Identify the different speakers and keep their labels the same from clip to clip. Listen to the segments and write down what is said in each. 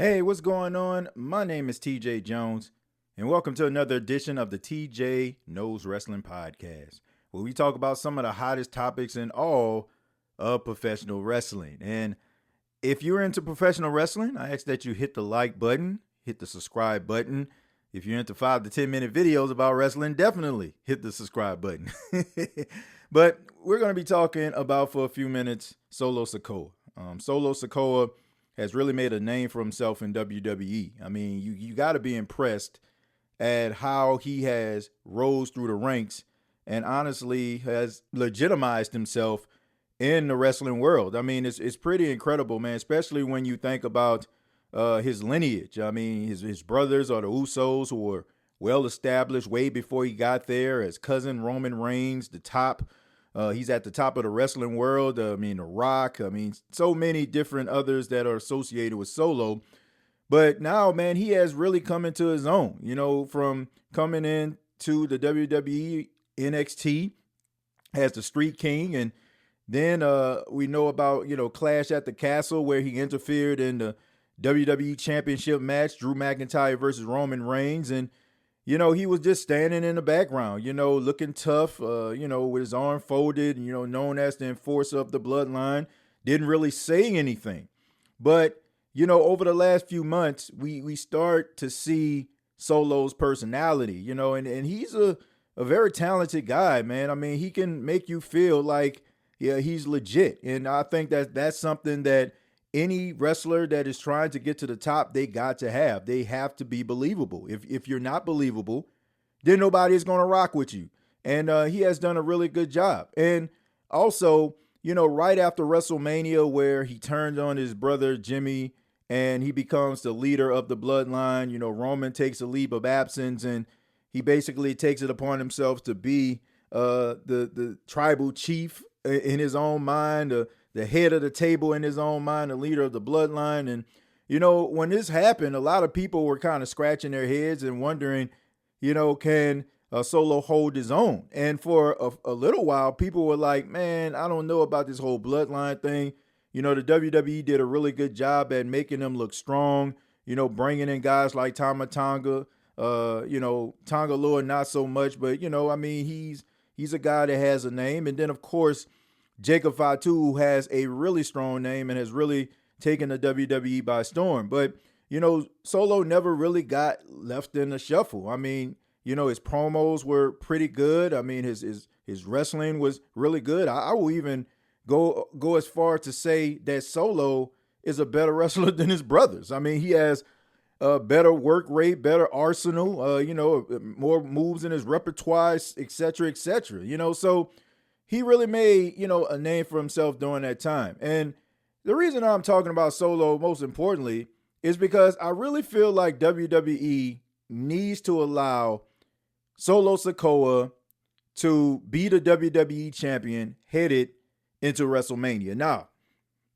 Speaker 1: Hey, what's going on? My name is TJ Jones, and welcome to another edition of the TJAY Knows Wrestling Podcast, where we talk about some of the hottest topics in all of professional wrestling. And if you're into professional wrestling, I ask that you hit the like button, hit the subscribe button. If you're into 5 to 10 minute videos about wrestling, definitely hit the subscribe button. But we're going to be talking about, for a few minutes, Solo Sikoa. Solo Sikoa has really made a name for himself in WWE. I mean, you got to be impressed at how he has rose through the ranks and honestly has legitimized himself in the wrestling world. I mean, it's pretty incredible, man, especially when you think about his lineage. I mean, his brothers are the Usos, who were well established way before he got there. His cousin Roman Reigns, the top. He's at the top of the wrestling world. I mean, The Rock. I mean, so many different others that are associated with Solo. But now, man, he has really come into his own, from coming in to the WWE NXT as the Street King. And then we know about, Clash at the Castle, where he interfered in the WWE Championship match, Drew McIntyre versus Roman Reigns. And he was just standing in the background, looking tough, with his arm folded, known as the enforcer of the Bloodline. Didn't really say anything. But, over the last few months, we start to see Solo's personality, and he's a very talented guy, man. I mean, he can make you feel like, yeah, he's legit. And I think that's something that any wrestler that is trying to get to the top, they got to have. They have to be believable. If you're not believable, then nobody is going to rock with you. And he has done a really good job. And also, right after WrestleMania, where he turned on his brother Jimmy and he becomes the leader of the Bloodline, Roman takes a leave of absence and he basically takes it upon himself to be the tribal chief in his own mind, the head of the table in his own mind, the leader of the Bloodline. And, when this happened, a lot of people were kind of scratching their heads and wondering, can Solo hold his own? And for a little while, people were like, man, I don't know about this whole Bloodline thing. The WWE did a really good job at making them look strong, bringing in guys like Tama Tonga, Tonga Loa, not so much. But, he's a guy that has a name. And then, of course, Jacob Fatu, who has a really strong name and has really taken the WWE by storm. But, Solo never really got left in the shuffle. I mean, his promos were pretty good. I mean, his wrestling was really good. I will even go as far to say that Solo is a better wrestler than his brothers. I mean, he has a better work rate, better arsenal, more moves in his repertoire, et cetera, so he really made, a name for himself during that time. And the reason I'm talking about Solo, most importantly, is because I really feel like WWE needs to allow Solo Sikoa to be the WWE champion headed into WrestleMania. Now,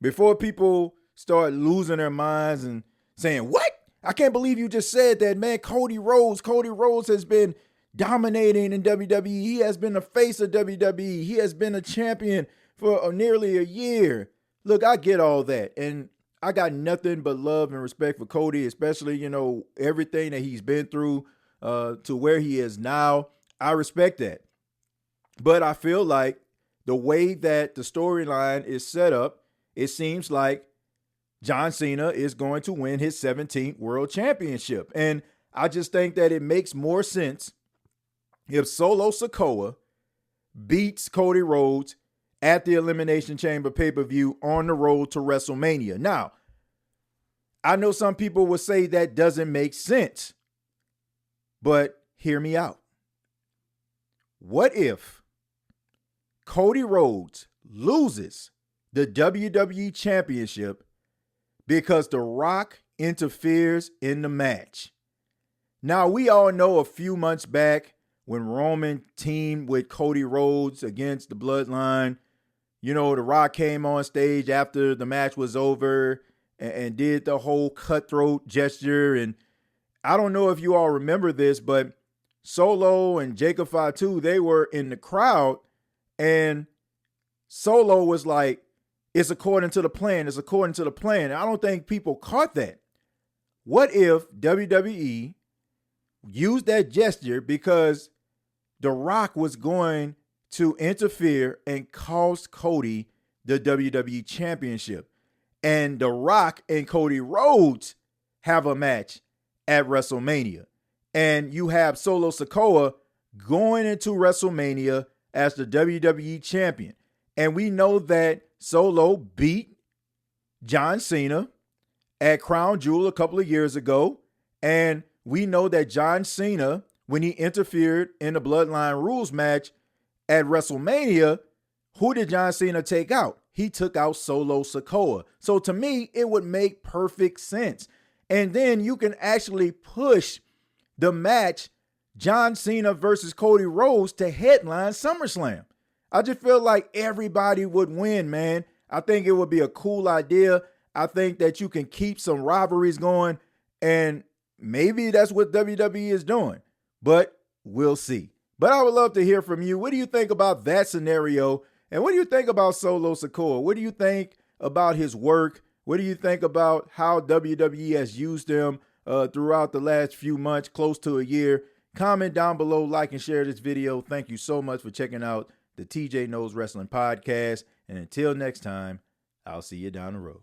Speaker 1: before people start losing their minds and saying, what? I can't believe you just said that, man. Cody Rhodes has been dominating in WWE. He has been the face of WWE. He has been a champion for nearly a year. Look, I get all that. And I got nothing but love and respect for Cody, especially, everything that he's been through to where he is now. I respect that. But I feel like the way that the storyline is set up, it seems like John Cena is going to win his 17th World Championship. And I just think that it makes more sense if Solo Sikoa beats Cody Rhodes at the Elimination Chamber pay-per-view on the road to WrestleMania. Now, I know some people will say that doesn't make sense, but hear me out. What if Cody Rhodes loses the WWE Championship because The Rock interferes in the match? Now, we all know a few months back when Roman teamed with Cody Rhodes against the Bloodline, The Rock came on stage after the match was over and did the whole cutthroat gesture. And I don't know if you all remember this, but Solo and Jacob Fatu, they were in the crowd, and Solo was like, it's according to the plan. It's according to the plan. And I don't think people caught that. What if WWE used that gesture because The Rock was going to interfere and cost Cody the WWE Championship? And The Rock and Cody Rhodes have a match at WrestleMania. And you have Solo Sikoa going into WrestleMania as the WWE Champion. And we know that Solo beat John Cena at Crown Jewel a couple of years ago. And we know that John Cena, when he interfered in the Bloodline rules match at WrestleMania, who did John Cena take out? He took out Solo Sikoa. So to me, it would make perfect sense. And then you can actually push the match John Cena versus Cody Rhodes to headline SummerSlam. I just feel like everybody would win, man. I think it would be a cool idea. I think that you can keep some rivalries going, and maybe that's what WWE is doing, but we'll see. But I would love to hear from you. What do you think about that scenario? And what do you think about Solo Sikoa? What do you think about his work? What do you think about how WWE has used him throughout the last few months, close to a year? Comment down below, like, and share this video. Thank you so much for checking out the TJ Knows Wrestling Podcast. And until next time, I'll see you down the road.